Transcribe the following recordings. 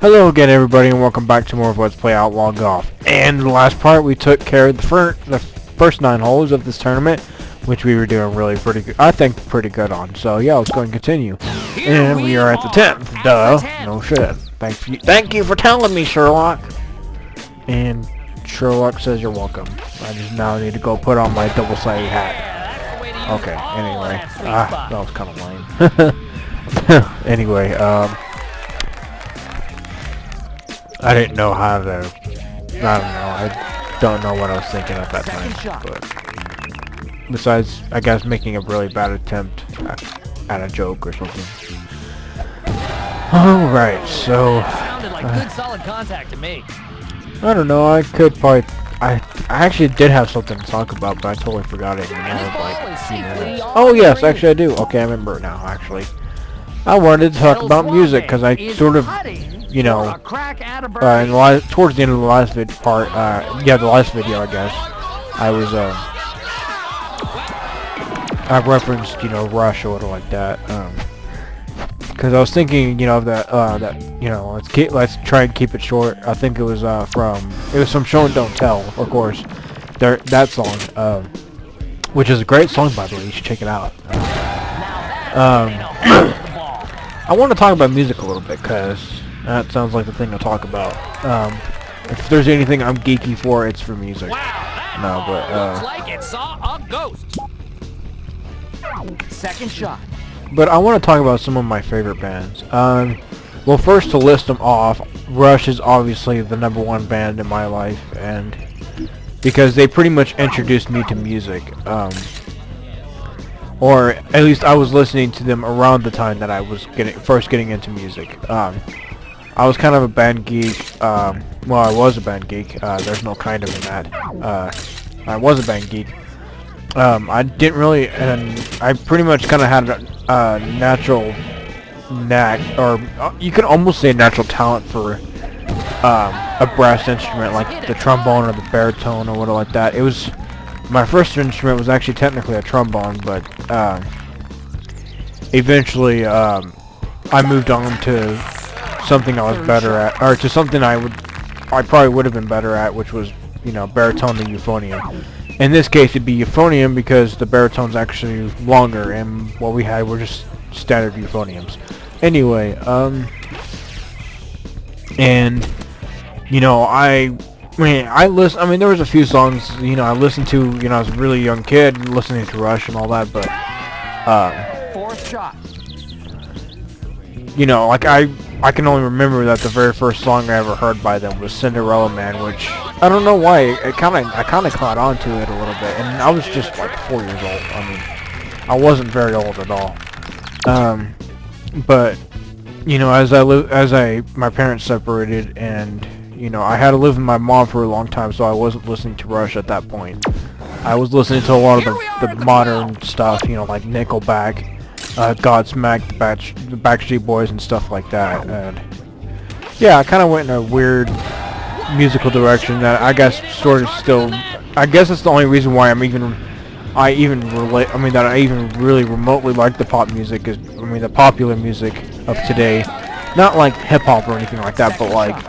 Hello again, everybody, and welcome back to more of Let's Play Outlaw Golf. And the last part, we took care of the first 9 holes of this tournament, which we were doing really pretty good. I think pretty good on. So yeah, let's go and continue. And we are at the 10th. Duh. No shit. Thank you for telling me, Sherlock. And Sherlock says you're welcome. I just now need to go put on my double-sided hat. Okay. Anyway, that was kind of lame. Anyway, I didn't know how to, I don't know what I was thinking at that time, but besides, I guess, making a really bad attempt at a joke or something. Alright, so, sounded like good solid contact to me. I don't know, I could probably, I actually did have something to talk about, but I totally forgot it in like a few minutes. Oh yes, actually I do. Okay, I remember it now, actually. I wanted to talk about music, because I sort of, you know, towards the end of the last the last video, I guess, I was, I referenced, you know, Rush or whatever like that, because I was thinking, you know, that, you know, let's try and keep it short. I think it was, from Show and Don't Tell, of course, that song, which is a great song, by the way, you should check it out. I want to talk about music a little bit, because that sounds like the thing to talk about. If there's anything I'm geeky for, it's for music. No, but looks like it saw a ghost. Second shot. But I want to talk about some of my favorite bands. Well, first to list them off, Rush is obviously the #1 band in my life, and because they pretty much introduced me to music. Or at least I was listening to them around the time that I was first getting into music. I was kind of a band geek. Well, I was a band geek. There's no kind of in that. I was a band geek. I didn't really, and I pretty much kind of had a natural knack, or you could almost say natural talent for a brass instrument, like the trombone or the baritone or whatever like that. It was my first instrument was actually technically a trombone, but eventually I moved on to something I was better at, or to something I probably would have been better at, which was, you know, baritone and euphonium. In this case, it'd be euphonium because the baritone's actually longer, and what we had were just standard euphoniums. Anyway, and you know, I mean, there was a few songs, you know, I listened to, you know, I was a really young kid listening to Rush and all that, but Fourth shot. you know, like I can only remember that the very first song I ever heard by them was Cinderella Man, which I don't know why I kind of caught on to it a little bit, and I was just like 4 years old. I mean, I wasn't very old at all. But you know, my parents separated, and you know, I had to live with my mom for a long time, so I wasn't listening to Rush at that point. I was listening to a lot of the modern stuff, you know, like Nickelback, Godsmack, the Backstreet Boys, and stuff like that. And yeah, I kind of went in a weird musical direction that I guess sort of still. I guess that's the only reason why I even really remotely like the pop music is, I mean, the popular music of today. Not like hip hop or anything like that, but like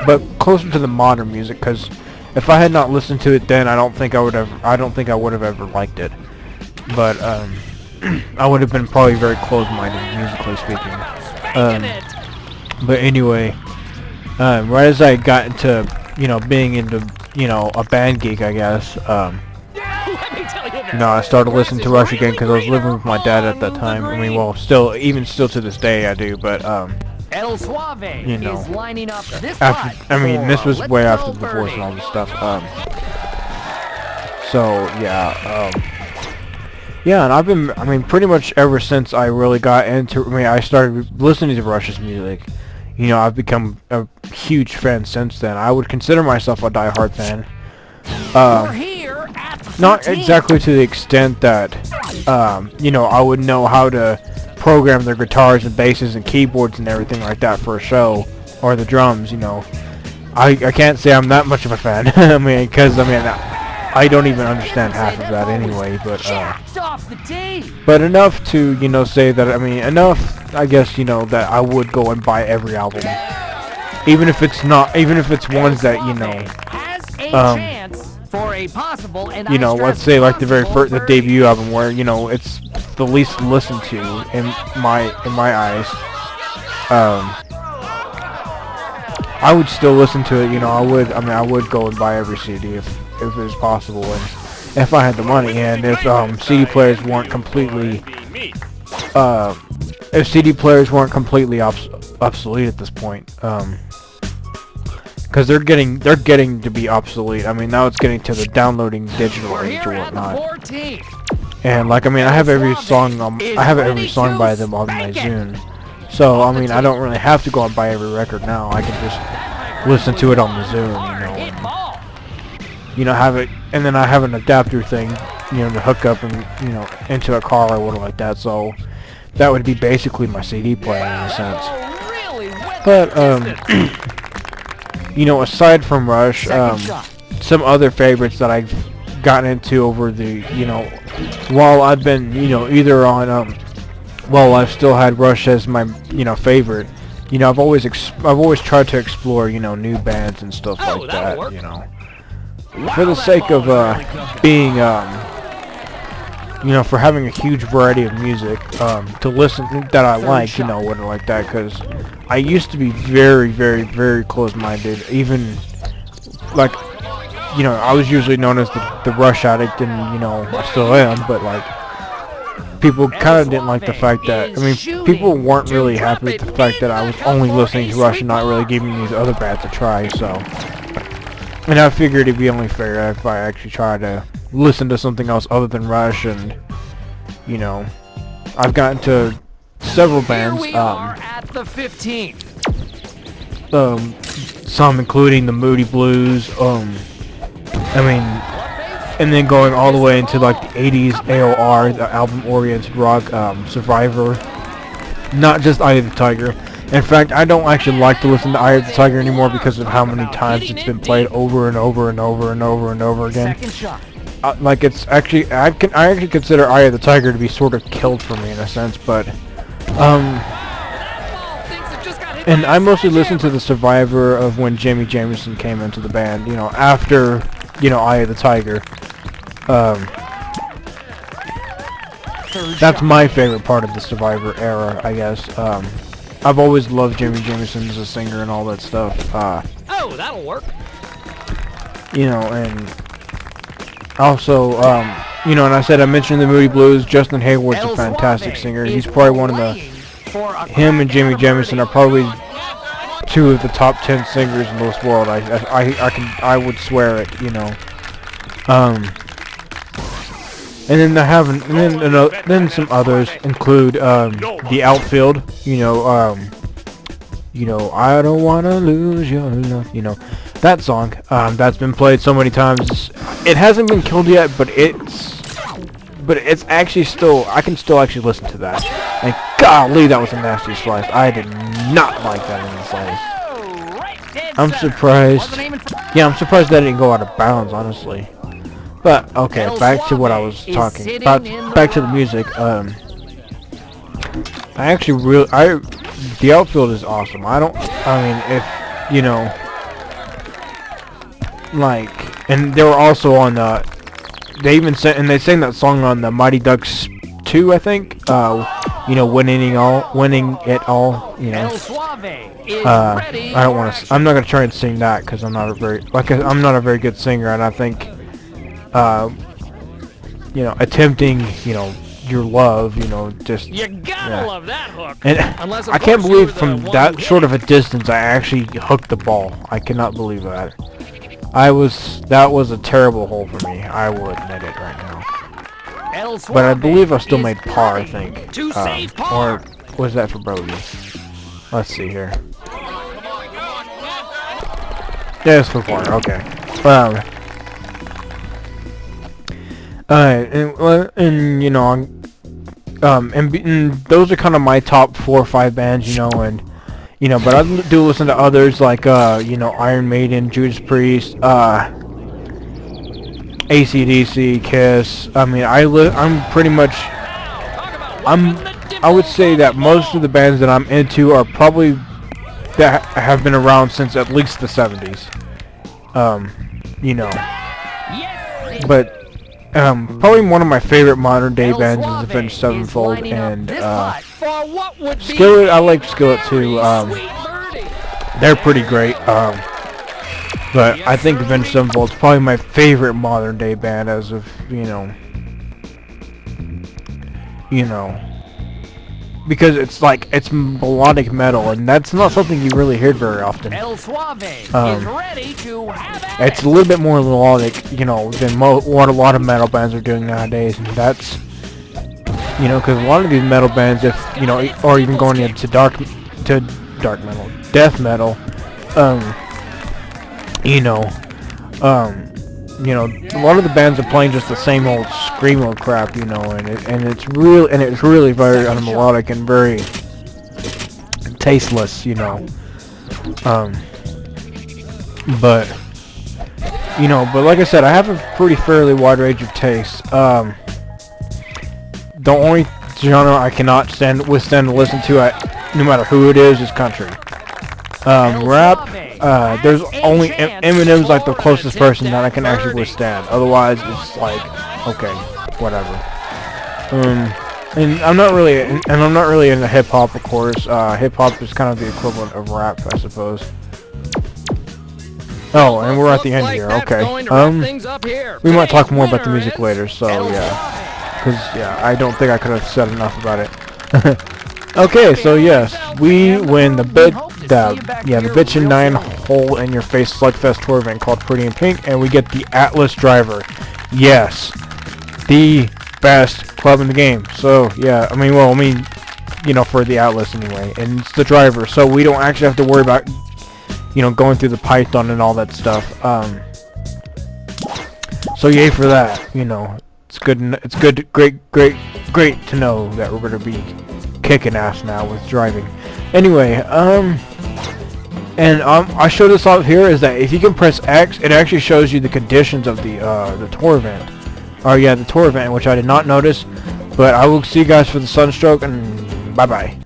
but closer to the modern music, because if I had not listened to it then, I don't think I would have ever liked it. But I would have been probably very closed-minded, musically speaking. But anyway, right as I got into, you know, being into, you know, a band geek, I guess, you know, I started listening to Rush again because I was living with my dad at that time. I mean, well, even still to this day I do, but you know, this was way after the divorce and all this stuff. So yeah, yeah, and I've been, I mean, pretty much ever since I really got into, I mean, I started listening to Rush's music, you know, I've become a huge fan since then. I would consider myself a die-hard fan. Not exactly to the extent that, you know, I would know how to program their guitars and basses and keyboards and everything like that for a show, or the drums, you know. I can't say I'm that much of a fan. I mean, because, I mean, I don't even understand half of that anyway, but Off the tee. but enough to, you know, say that, I mean, enough, I guess, you know, that I would go and buy every album. Even if it's ones that, you know, Has a chance for a possible and you know, let's say like the debut album where, you know, it's the least listened to in my eyes. I would still listen to it, you know, I would go and buy every CD if it was possible, and if I had the money, and if CD players weren't completely obsolete at this point, because they're getting to be obsolete. I mean, now it's getting to the downloading digital age or whatnot. And like, I mean, I have every song by them on my Zune. So I mean, I don't really have to go and buy every record now. I can just listen to it on the Zune, you know. And, you know, have it, and then I have an adapter thing, you know, to hook up and, you know, into a car or whatever like that. So that would be basically my CD player in a sense. But you know, aside from Rush, some other favorites that I've gotten into over the, you know, while I've been, you know, either on well, I've still had Rush as my, you know, favorite. You know, I've always tried to explore, you know, new bands and stuff like that, you know. For the sake of being, you know, for having a huge variety of music to listen that I like, you know, whatever like that, because I used to be very, very, very close-minded. Even like, you know, I was usually known as the Rush addict, and, you know, I still am, but like, people kind of didn't like the fact that, I mean, people weren't really happy with the fact that I was only listening to Rush and not really giving these other bands a try, so. And I figured it'd be only fair if I actually try to listen to something else other than Rush, and, you know, I've gotten to several bands, at the 15th. some including the Moody Blues, I mean, and then going all the way into like the 80s AOR, the album-oriented rock, Survivor, not just Eye of the Tiger. In fact, I don't actually like to listen to Eye of the Tiger anymore because of how many times it's been played over and over and over and over and over again. Like, it's actually, I actually consider Eye of the Tiger to be sort of killed for me in a sense, but and I mostly listened to the Survivor of when Jamie Jameson came into the band, you know, after, you know, Eye of the Tiger. That's my favorite part of the Survivor era, I guess. I've always loved Jamie Jameson as a singer and all that stuff. Oh, that'll work. You know, and also, you know, and I mentioned the Moody Blues. Justin Hayward's a fantastic singer. He's probably one of the, him and Jamie Jameson are probably two of the top 10 singers in this world. I would swear it, you know. And then then some others include the Outfield, you know, I don't wanna lose your love, you know, that song, that's been played so many times. It hasn't been killed yet, but it's actually still, I can still actually listen to that. And golly, that was a nasty slice. I did not like that in the slice. I'm surprised. Yeah, I'm surprised that didn't go out of bounds, honestly. But okay, back to what I was talking about. Back to the music. The Outfield is awesome. I mean, if you know, like, and they were also on the. They even they sang that song on the Mighty Ducks 2, I think. You know, winning it all. You know. I don't want to. I'm not gonna try and sing that because I'm not a very good singer, and I think. You know, attempting, you know, your love, you know, just you gotta love that hook. And I can't believe from that short of a distance I actually hooked the ball. I cannot believe that. That was a terrible hole for me. I will admit it right now. But I believe I still made par, I think. Or was that for bogey? Let's see here. Yeah, it's for par. Okay. And you know, and those are kind of my top 4 or 5 bands, you know, and you know, but I do listen to others like you know, Iron Maiden, Judas Priest, AC/DC, Kiss. I mean, I'm pretty much, I would say that most of the bands that I'm into are probably that have been around since at least the 70s. You know, but probably one of my favorite modern day bands is Avenged Sevenfold, and Skillet. I like Skillet too. They're pretty great. But I think Avenged Sevenfold is probably my favorite modern day band as of, you know, because it's like, it's melodic metal, and that's not something you really hear very often. It's a little bit more melodic, you know, than what a lot of metal bands are doing nowadays, and that's, you know, because a lot of these metal bands, if, you know, or even going into death metal, you know, a lot of the bands are playing just the same old screamo crap, you know, and it's really very unmelodic and very tasteless, you know. But like I said, I have a pretty fairly wide range of tastes. The only genre I cannot withstand to listen to, no matter who it is country. Rap, there's only Eminem's like the closest person that I can actually withstand. Otherwise, it's like, okay, whatever. And I'm not really into hip hop, of course. Hip hop is kind of the equivalent of rap, I suppose. Oh, and we're at the end here. Okay. We might talk more about the music later. So yeah, because I don't think I could have said enough about it. Okay, so yes, we win the bitchin' 9-hole in your face slugfest tour event called Pretty in Pink, and we get the Atlas driver. Yes, the best club in the game. So yeah, I mean, you know, for the Atlas anyway, and it's the driver, so we don't actually have to worry about, you know, going through the Python and all that stuff. So yay for that. You know, it's good. It's good. Great to know that we're gonna be kicking ass now with driving. Anyway, I show this off here is that if you can press X, it actually shows you the conditions of the tour event. The tour event, which I did not notice. But I will see you guys for the Sunstroke, and bye bye.